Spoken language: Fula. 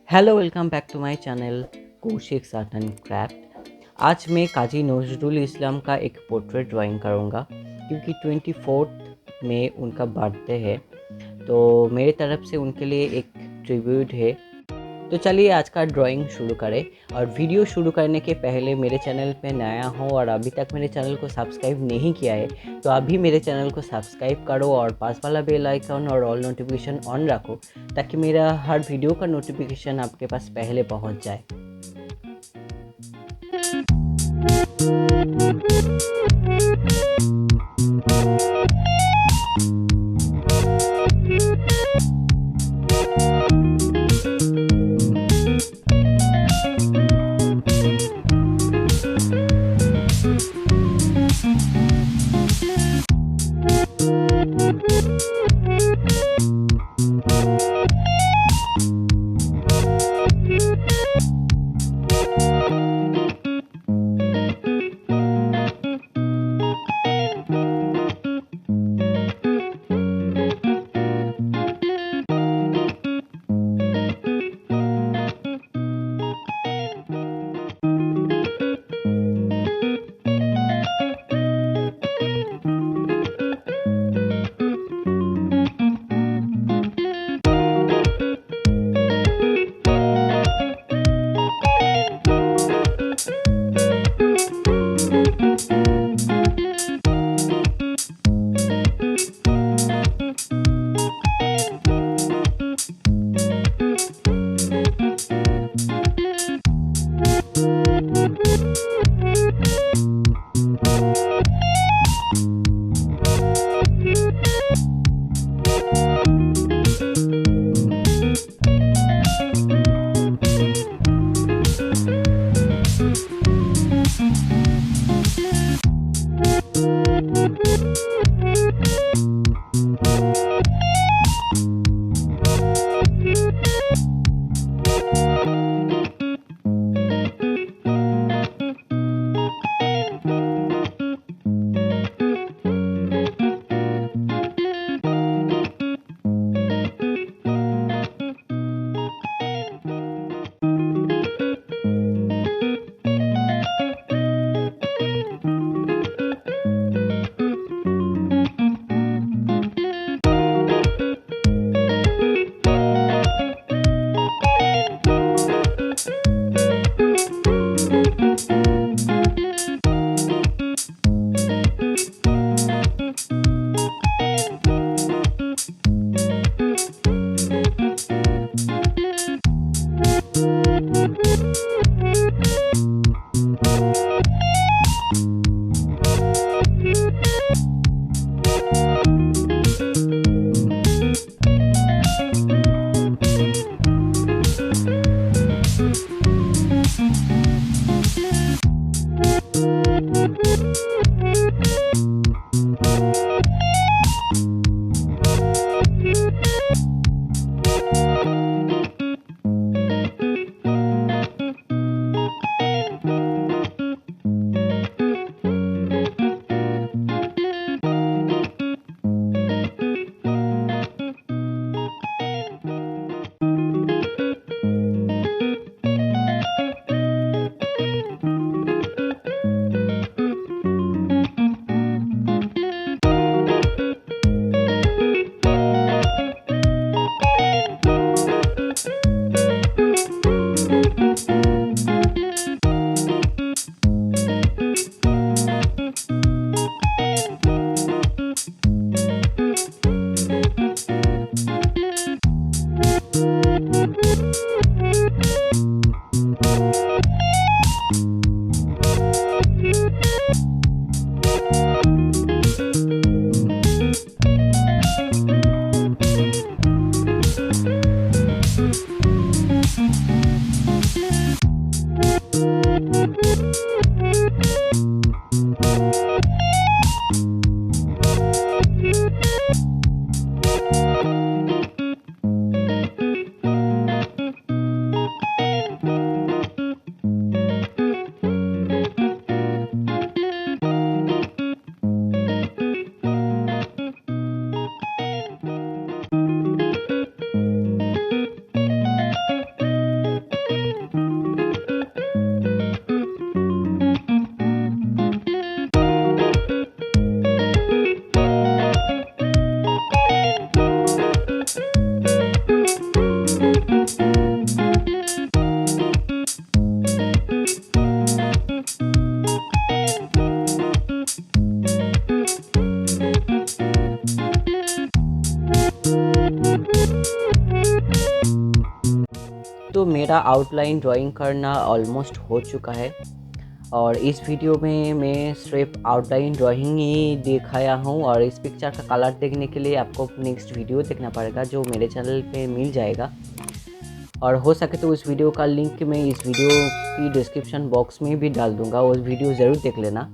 Hello welcome back to my channel Kaushik art and craft. आज मैं काजी नजरुल इस्लाम का एक पोर्ट्रेट ड्राइंग करूँगा क्योंकि 24 में उनका बर्थडे है। तो मेरे तरफ से उनके लिए एक ट्रिब्यूट है। तो चलिए आज का ड्राइंग शुरू करें। और वीडियो शुरू करने के पहले मेरे चैनल पे नया हो और अभी तक मेरे चैनल को सब्सक्राइब नहीं किया है तो अभी मेरे चैनल को सब्सक्राइब करो और पास वाला बेल आइकन और ऑल नोटिफिकेशन ऑन रखो ताकि मेरा हर वीडियो का नोटिफिकेशन आपके पास पहले पहुंच जाए। तो मेरा आउटलाइन ड्राइंग करना ऑलमोस्ट हो चुका है और इस वीडियो में मैं सिर्फ आउटलाइन ड्राइंग ही दिखाया हूँ और इस पिक्चर का कलर देखने के लिए आपको नेक्स्ट वीडियो देखना पड़ेगा जो मेरे चैनल पे मिल जाएगा। और हो सके तो उस वीडियो का लिंक मैं इस वीडियो की डिस्क्रिप्शन बॉक्स में भी डाल दूँगा, उस वीडियो ज़रूर देख लेना।